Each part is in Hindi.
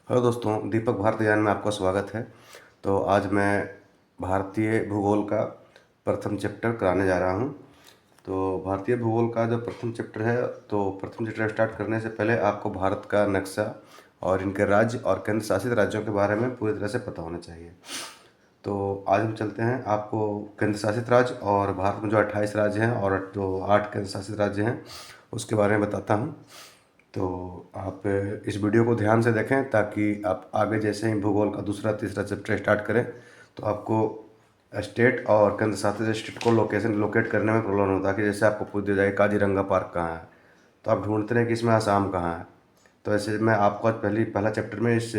हेलो दोस्तों, दीपक भारतीय ज्ञान में आपका स्वागत है। तो आज मैं भारतीय भूगोल का प्रथम चैप्टर कराने जा रहा हूँ। तो भारतीय भूगोल का जो प्रथम चैप्टर है, तो प्रथम चैप्टर स्टार्ट करने से पहले आपको भारत का नक्शा और इनके राज्य और केंद्र शासित राज्यों के बारे में पूरी तरह से पता होना चाहिए। तो आज हम चलते हैं, आपको केंद्र शासित राज्य और भारत में जो 28 राज्य हैं और जो 8 केंद्र शासित राज्य हैं उसके बारे में बताता हूँ। तो आप इस वीडियो को ध्यान से देखें ताकि आप आगे जैसे ही भूगोल का दूसरा तीसरा चैप्टर स्टार्ट करें तो आपको स्टेट और केंद्र शासित स्टेट को लोकेट करने में प्रॉब्लम होता है। कि जैसे आपको पूछ दिया जाए काजीरंगा पार्क कहाँ है, तो आप ढूंढते रहे कि इसमें आसाम कहाँ है। तो ऐसे मैं आपको आज पहला चैप्टर में इस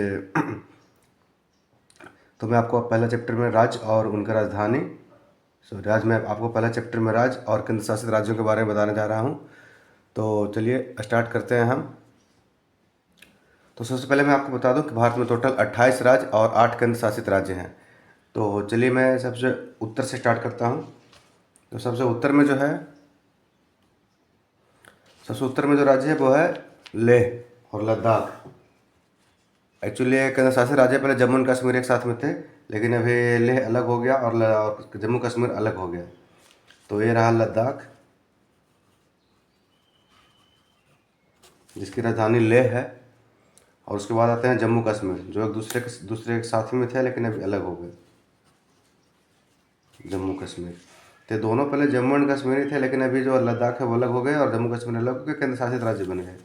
तो मैं आपको पहला चैप्टर में राज्य और उनका राजधानी राज्य में आपको पहला चैप्टर में राज्य और केंद्र शासित राज्यों के बारे में बताने जा रहा हूँ। तो चलिए स्टार्ट करते हैं हम। तो सबसे पहले मैं आपको बता दूं कि भारत में टोटल 28 राज्य और 8 केंद्र शासित राज्य हैं। तो चलिए मैं सबसे उत्तर से स्टार्ट करता हूं। तो सबसे उत्तर में जो राज्य है वो है लेह और लद्दाख। एक्चुअली ये केंद्र शासित राज्य पहले जम्मू एंड कश्मीर एक साथ में थे, लेकिन अभी लेह अलग हो गया और जम्मू कश्मीर अलग हो गया। तो ये रहा लद्दाख, जिसकी राजधानी लेह है। और उसके बाद आते हैं जम्मू कश्मीर, जो एक दूसरे के साथ में थे लेकिन अभी अलग हो गए। जम्मू कश्मीर तो दोनों पहले जम्मू एंड कश्मीर ही थे, लेकिन अभी जो लद्दाख है वो अलग हो गए और जम्मू कश्मीर अलग हो गए, केंद्र शासित राज्य बन गए।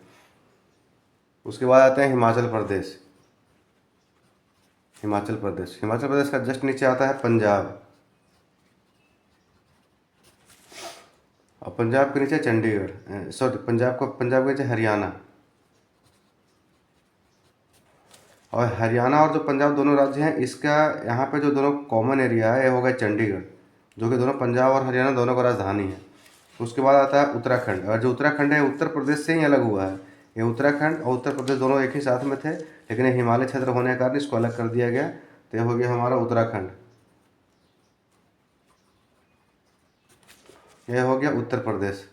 उसके बाद आते हैं हिमाचल प्रदेश। हिमाचल प्रदेश का जस्ट नीचे आता है पंजाब, और पंजाब के नीचे चंडीगढ़, पंजाब के नीचे हरियाणा। और हरियाणा और जो पंजाब दोनों राज्य हैं, इसका यहाँ पे जो दोनों कॉमन एरिया है ये होगा चंडीगढ़, जो कि दोनों पंजाब और हरियाणा दोनों का राजधानी है। उसके बाद आता है उत्तराखंड, और जो उत्तराखंड है उत्तर प्रदेश से ही अलग हुआ है। ये उत्तराखंड और उत्तर प्रदेश दोनों एक ही साथ में थे, लेकिन ये हिमालय क्षेत्र होने के कारण इसको अलग कर दिया गया। तो ये हो गया हमारा उत्तराखंड, यह हो गया उत्तर प्रदेश,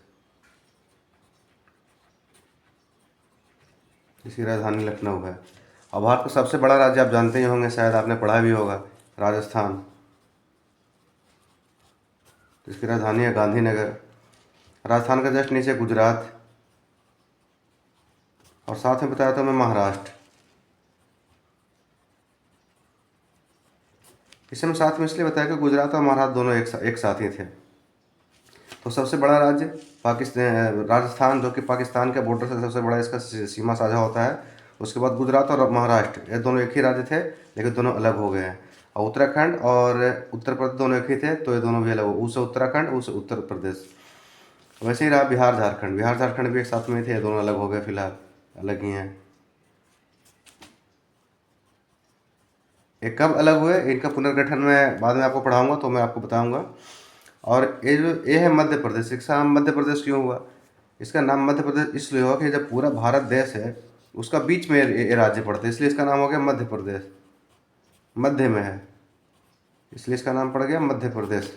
इसकी राजधानी लखनऊ है। और भारत का सबसे बड़ा राज्य आप जानते ही होंगे, शायद आपने पढ़ा भी होगा, राजस्थान। इसकी राजधानी है गांधीनगर। राजस्थान का जस्ट नीचे गुजरात, और साथ में बताया था मैं महाराष्ट्र। इसे मैं साथ में इसलिए बताया कि गुजरात और महाराष्ट्र दोनों एक साथ ही थे। तो सबसे बड़ा राज्य पाकिस्तान, राजस्थान, जो कि पाकिस्तान के बॉर्डर से सबसे बड़ा इसका सीमा साझा होता है। उसके बाद गुजरात और महाराष्ट्र, ये दोनों एक ही राज्य थे लेकिन दोनों अलग हो गए हैं। और उत्तराखंड और उत्तर प्रदेश दोनों एक ही थे, तो ये दोनों भी अलग हो, उससे उत्तराखंड उससे उत्तर प्रदेश। वैसे ही रहा बिहार झारखंड भी एक साथ में थे, ये दोनों अलग हो गए, फिलहाल अलग ही हैं। ये कब अलग हुए, इनका पुनर्गठन मैं बाद में आपको पढ़ाऊंगा, तो मैं आपको बताऊंगा। और ये है मध्य प्रदेश। इसका नाम मध्य प्रदेश क्यों हुआ? इसका नाम मध्य प्रदेश इसलिए हुआ कि जब पूरा भारत देश है उसका बीच में ये राज्य पड़ता है, इसलिए इसका नाम हो गया मध्य प्रदेश। मध्य में है इसलिए इसका नाम पड़ गया मध्य प्रदेश।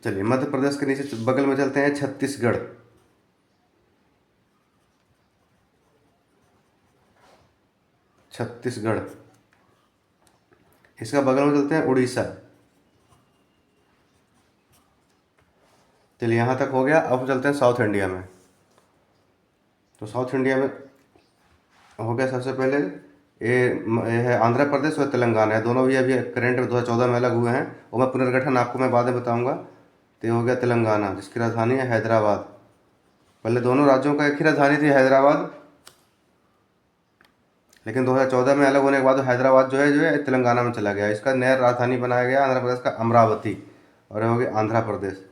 चलिए मध्य प्रदेश के नीचे बगल में चलते हैं छत्तीसगढ़। छत्तीसगढ़, इसका बगल में चलते हैं उड़ीसा। चलिए यहाँ तक हो गया। अब चलते हैं साउथ इंडिया में। तो साउथ इंडिया में हो गया सबसे पहले ये है आंध्र प्रदेश और तेलंगाना है, दोनों भी अभी करंट 2014 में अलग हुए हैं, और मैं पुनर्गठन आपको मैं बाद में बताऊंगा। तो ये हो गया तेलंगाना, जिसकी राजधानी है हैदराबाद। पहले दोनों राज्यों का एक ही राजधानी थी, हैदराबाद, लेकिन 2014 में अलग होने के बाद हैदराबाद जो है तेलंगाना में चला गया। इसका नया राजधानी बनाया गया आंध्र प्रदेश का अमरावती, और ये हो गया आंध्र प्रदेश।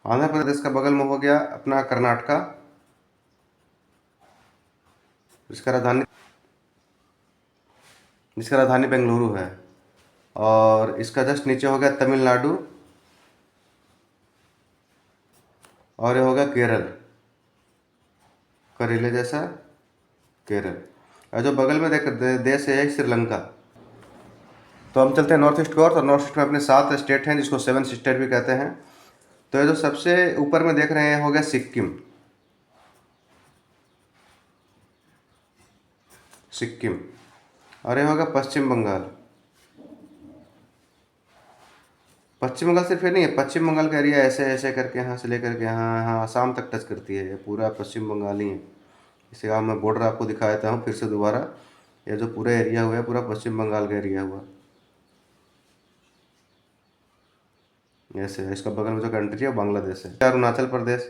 आंध्र प्रदेश का बगल में हो गया अपना कर्नाटका, जिसका राजधानी बेंगलुरु है। और इसका जस्ट नीचे हो गया तमिलनाडु, और ये हो गया केरल, करेले जैसा केरल। और जो बगल में देश है श्रीलंका। तो हम चलते हैं नॉर्थ ईस्ट की ओर। तो नॉर्थ ईस्ट में अपने 7 स्टेट हैं, जिसको 7 स्टेट भी कहते हैं। तो ये जो सबसे ऊपर में देख रहे हैं हो गया सिक्किम। सिक्किम। और ये होगा पश्चिम बंगाल। पश्चिम बंगाल सिर्फ ये नहीं है, पश्चिम बंगाल का एरिया ऐसे ऐसे करके यहाँ से लेकर के यहाँ यहाँ आसाम तक टच करती है, ये पूरा पश्चिम बंगाल ही है। इसे आप मैं बॉर्डर आपको दिखा देता हूँ फिर से दोबारा। ये जो पूरा एरिया हुआ है पूरा पश्चिम बंगाल का एरिया हुआ। ऐसे है, इसका बगल में जो कंट्री है वो बांग्लादेश है। अरुणाचल प्रदेश,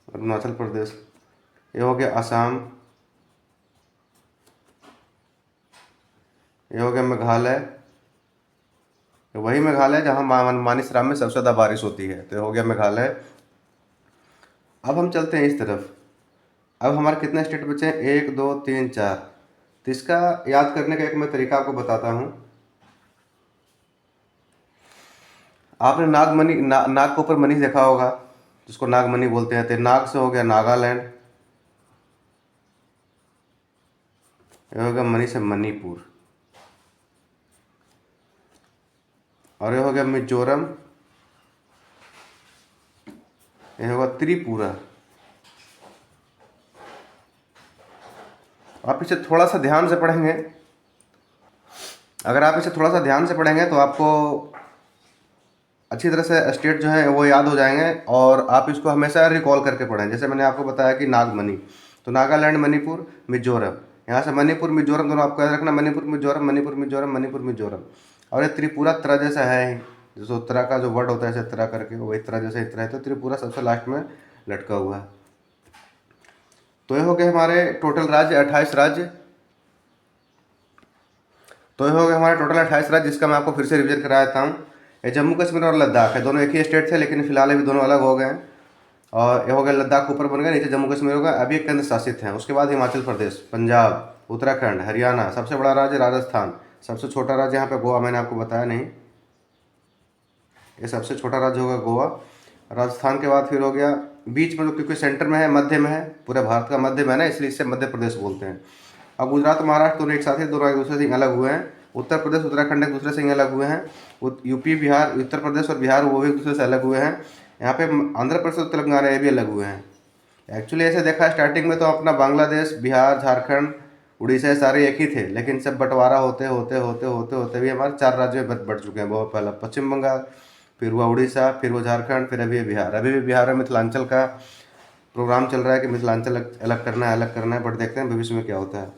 अरुणाचल प्रदेश। ये हो गया असम। ये हो गया मेघालय। वही मेघालय जहाँ मानिसराम में सबसे ज़्यादा बारिश होती है, तो ये हो गया मेघालय। अब हम चलते हैं इस तरफ। अब हमारे कितने स्टेट बचे हैं? 1 2 3 4। तो इसका याद करने का एक मैं तरीका आपको बताता हूँ। आपने नागमणि नाग के ऊपर मणि देखा होगा, जिसको नागमणि बोलते हैं। तो नाग से हो गया नागालैंड, ये हो गया मणि से मणिपुर, और ये हो गया मिजोरम, ये होगा त्रिपुरा। आप इसे थोड़ा सा ध्यान से पढ़ेंगे, अगर आप इसे थोड़ा सा ध्यान से पढ़ेंगे तो आपको अच्छी तरह से स्टेट जो है वो याद हो जाएंगे, और आप इसको हमेशा रिकॉल करके पढ़ें। जैसे मैंने आपको बताया कि नागमणि, तो नागालैंड, मणिपुर, मिजोरम। यहाँ से मणिपुर मिजोरम दोनों आपको याद रखना, मणिपुर मिजोरम, मणिपुर मिजोरम, मणिपुर मिजोरम। और ये त्रिपुरा त्रा जैसा है ही, जैसे उत्तरा का जो वर्ड होता है ऐसे त्रा करके, वही त्रा जैसे इतना है, तो त्रिपुरा सबसे लास्ट में लटका हुआ है। तो ये हो गए हमारे टोटल राज्य 28 राज्य। तो ये हो गए हमारे टोटल 28 राज्य, जिसका मैं आपको फिर से रिविजन करा देता हूँ। ये जम्मू कश्मीर और लद्दाख है, दोनों एक ही स्टेट थे, लेकिन फिलहाल अभी दोनों अलग हो गए हैं। और ये हो गया लद्दाख ऊपर बन गया, नीचे जम्मू कश्मीर हो गया, अभी केंद्र शासित हैं। उसके बाद हिमाचल प्रदेश, पंजाब, उत्तराखंड, हरियाणा, सबसे बड़ा राज्य राजस्थान, सबसे छोटा राज्य यहाँ पे गोवा, मैंने आपको बताया नहीं, ये सबसे छोटा राज्य होगा गोवा। राजस्थान के बाद फिर हो गया बीच में, जो क्योंकि सेंटर में है, मध्य में है, पूरे भारत का मध्य में है ना, इसलिए इसे मध्य प्रदेश बोलते हैं। अब गुजरात महाराष्ट्र दोनों एक साथ ही, दोनों एक दूसरे से अलग हुए हैं। उत्तर प्रदेश उत्तराखंड एक दूसरे से अलग हुए हैं। यूपी बिहार, उत्तर प्रदेश और बिहार वो भी एक दूसरे से अलग हुए हैं। यहाँ पे आंध्र प्रदेश और तेलंगाना ये भी अलग हुए हैं। एक्चुअली ऐसे देखा है स्टार्टिंग में तो अपना बांग्लादेश, बिहार, झारखंड, उड़ीसा सारे एक ही थे, लेकिन सब बंटवारा होते होते होते होते होते भी हमारे 4 राज्य में बढ़ चुके हैं। बहुत पहला पश्चिम बंगाल, फिर हुआ उड़ीसा, फिर वो झारखंड, फिर अभी बिहार। अभी भी बिहार में मिथिलांचल का प्रोग्राम चल रहा है कि मिथिलांचल अलग करना है, अलग करना है, बट देखते हैं भविष्य में क्या होता है।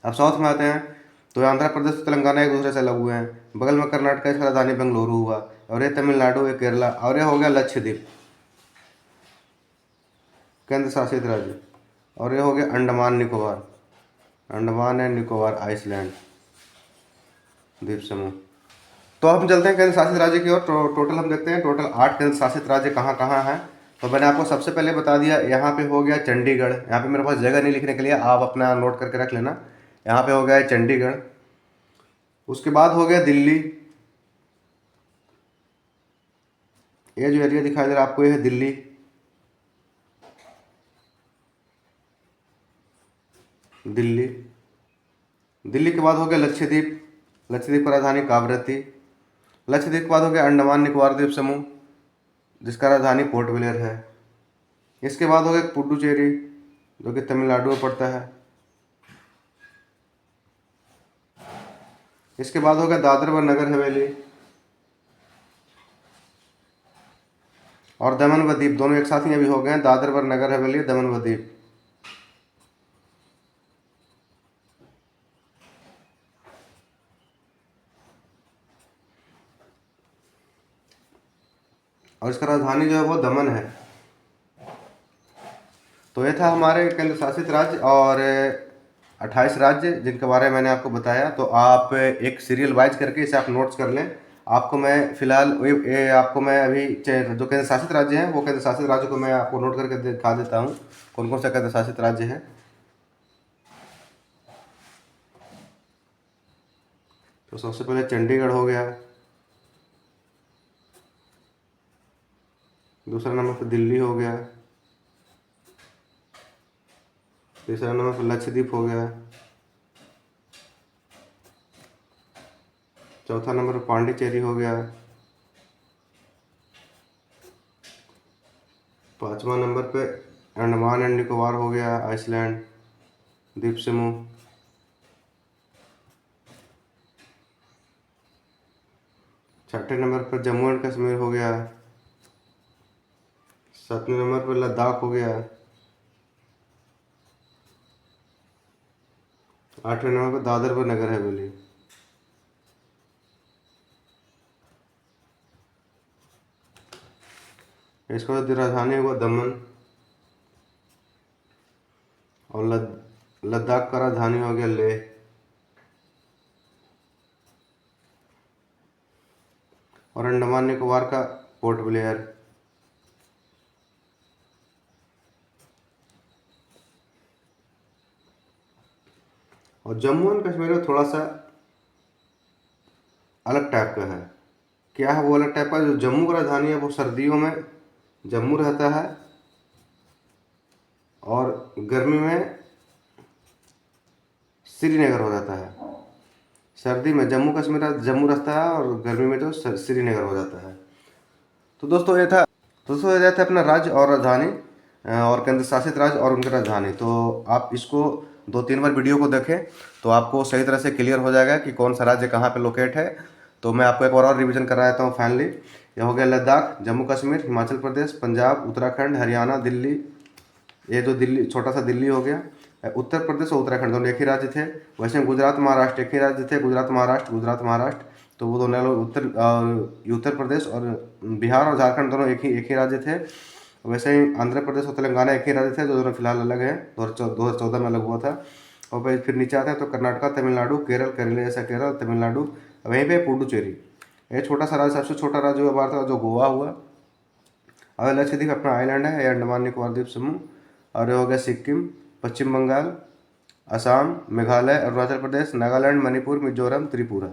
अब साउथ में आते हैं, तो आंध्र प्रदेश और तेलंगाना एक दूसरे से अलग हुए हैं। बगल में कर्नाटक, इसका राजधानी बेंगलुरु हुआ, और ये तमिलनाडु, ये केरला, और ये हो गया लक्षद्वीप, केंद्र शासित राज्य। और ये हो गया अंडमान निकोबार, अंडमान एंड निकोबार आइसलैंड द्वीप समूह। तो अब हम चलते हैं केंद्र शासित राज्य की ओर। टोटल हम देखते हैं, टोटल 8 केंद्र शासित राज्य कहाँ कहाँ हैं। तो मैंने आपको सबसे पहले बता दिया, यहाँ पे हो गया चंडीगढ़। यहाँ पे मेरे पास जगह नहीं लिखने के लिए, आप अपना नोट करके रख लेना। यहाँ पे हो गया चंडीगढ़। उसके बाद हो गया दिल्ली, ये जो एरिया दिखाई दे रहा है आपको, ये है दिल्ली। दिल्ली, दिल्ली के बाद हो गया लक्षद्वीप, लक्षद्वीप की राजधानी कावरत्ती। लक्षद्वीप के बाद हो गया अंडमान निकोबार द्वीप समूह, जिसका राजधानी पोर्ट ब्लेयर है। इसके बाद हो गया पुडुचेरी, जो कि तमिलनाडु में पड़ता है। इसके बाद हो गया दादर व नगर हवेली, और दमन व दीप, दोनों एक साथ ही अभी हो गए हैं, दादर व नगर हवेली, दमन व दीप। और इसका राजधानी जो है वो दमन है। तो ये था हमारे केंद्र शासित राज्य और 28 राज्य जिनके बारे में मैंने आपको बताया। तो आप एक सीरियल वाइज करके इसे आप नोट्स कर लें। आपको मैं फिलहाल आपको मैं अभी जो केंद्र शासित राज्य हैं, वो केंद्र शासित राज्य को मैं आपको नोट करके दिखा देता हूँ कौन कौन सा केंद्र शासित राज्य है। तो सबसे पहले चंडीगढ़ हो गया, दूसरा नंबर पर दिल्ली हो गया, तीसरा नंबर पर लक्षद्वीप हो गया, चौथा नंबर पर पांडिचेरी हो गया, पांचवा नंबर पे अंडमान एंड निकोबार हो गया, आइसलैंड, द्वीप समूह। छठे नंबर पर जम्मू एंड कश्मीर हो गया। सातवें नंबर पर लद्दाख हो गया। आठवें नंबर पर दादर व नगर हवेली। इसका जो राजधानी हुआ दमन, और लद्दाख का राजधानी हो गया लेह। और अंडमान निकोबार का पोर्ट ब्लेयर। और जम्मू एंड कश्मीर में थोड़ा सा अलग टाइप का है। क्या है वो अलग टाइप का? जो जम्मू का राजधानी है वो सर्दियों में जम्मू रहता है, और गर्मी में श्रीनगर हो जाता है। सर्दी में जम्मू कश्मीर जम्मू रहता है, और गर्मी में जो श्रीनगर हो जाता है। तो दोस्तों ये था अपना राज्य और राजधानी, और केंद्र शासित राज्य और उनकी राजधानी। तो आप इसको 2-3 बार वीडियो को देखें तो आपको सही तरह से क्लियर हो जाएगा कि कौन सा राज्य कहाँ पे लोकेट है। तो मैं आपको एक बार और रिवीजन करा देता हूँ फाइनली। यह हो गया लद्दाख, जम्मू कश्मीर, हिमाचल प्रदेश, पंजाब, उत्तराखंड, हरियाणा, दिल्ली। ये जो दिल्ली, छोटा सा दिल्ली हो गया। उत्तर प्रदेश और उत्तराखंड दोनों एक ही राज्य थे। वैसे गुजरात महाराष्ट्र एक ही राज्य थे, गुजरात महाराष्ट्र। तो वो दोनों उत्तर प्रदेश और बिहार और झारखंड दोनों एक ही राज्य थे। वैसे ही आंध्र प्रदेश और तेलंगाना एक ही राज्य थे, जो दोनों फिलहाल अलग हैं, 2014 में अलग हुआ था। और फिर नीचे आता है तो कर्नाटका, तमिलनाडु, केरल जैसा केरल, तमिलनाडु, वहीं पे पुडुचेरी। ये छोटा सा राज्य, सबसे छोटा राज्य हुआ भारत का जो गोवा हुआ। और लक्षद्वीप अपना आइलैंड है, ये अंडमान निकोबार द्वीप समूह। और ये हो गया सिक्किम, पश्चिम बंगाल, असम, मेघालय, अरुणाचल प्रदेश, नागालैंड, मणिपुर, मिजोरम, त्रिपुरा।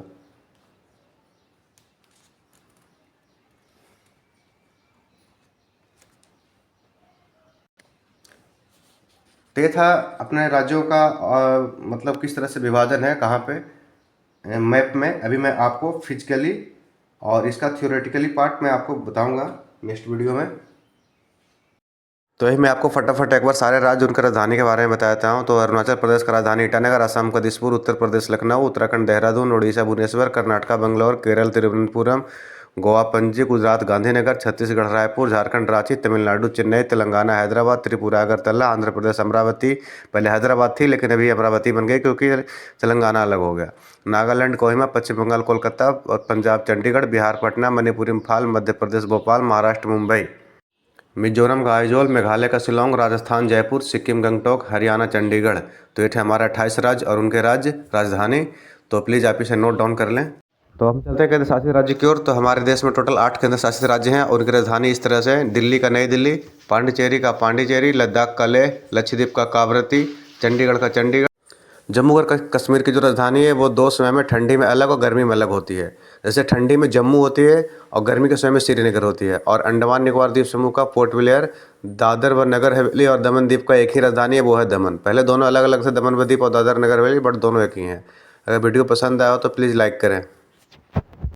तो ये था अपने राज्यों का मतलब किस तरह से विभाजन है, कहाँ पे मैप में। अभी मैं आपको फिजिकली और इसका थ्योरेटिकली पार्ट मैं आपको बताऊंगा नेक्स्ट वीडियो में। तो यही मैं आपको फटाफट एक बार सारे राज्य उनकी राजधानी के बारे में बता देता हूँ। तो अरुणाचल प्रदेश का राजधानी ईटानगर, असम का दिसपुर, उत्तर प्रदेश लखनऊ, उत्तराखंड देहरादून, उड़ीसा भुवनेश्वर, कर्नाटका बंगलौर, केरल तिरुवनंतपुरम, गोवा पणजी, गुजरात गांधीनगर, छत्तीसगढ़ रायपुर, झारखंड रांची, तमिलनाडु चेन्नई, तेलंगाना हैदराबाद, त्रिपुरा अगरतला, आंध्र प्रदेश अमरावती। पहले हैदराबाद थी लेकिन अभी अमरावती बन गई क्योंकि तेलंगाना अलग हो गया। नागालैंड कोहिमा, पश्चिम बंगाल कोलकाता, और पंजाब चंडीगढ़, बिहार पटना, मणिपुर इम्फाल, मध्य प्रदेश भोपाल, महाराष्ट्र मुंबई, मिजोरम का आइजोल, मेघालय का शिलोंग, राजस्थान जयपुर, सिक्किम गंगटोक, हरियाणा चंडीगढ़। तो ये थे हमारा 28 राज्य और उनके राज्य राजधानी। तो प्लीज़ आप इसे नोट डाउन कर लें। तो हम चलते हैं केंद्र शासित राज्य की ओर। तो हमारे देश में टोटल 8 केंद्र शासित राज्य हैं और उनकी राजधानी इस तरह से: दिल्ली का नई दिल्ली, पांडिचेरी का पांडिचेरी, लद्दाख का लेह, लक्षद्वीप का कावरती, चंडीगढ़ का चंडीगढ़। जम्मू और कश्मीर की जो राजधानी है वो 2 समय में, ठंडी में अलग और गर्मी में अलग होती है। जैसे ठंडी में जम्मू होती है और गर्मी के समय में श्रीनगर होती है। और अंडमान निकोबार द्वीप समूह का पोर्ट ब्लेयर, दादर व नगर हवेली और दमन द्वीप का एक ही राजधानी है, वो है दमन। पहले दोनों अलग अलग थे, दमन व द्वीप और दादर नगर हवेली, बट दोनों एक ही हैं। अगर वीडियो पसंद आया हो तो प्लीज़ लाइक करें।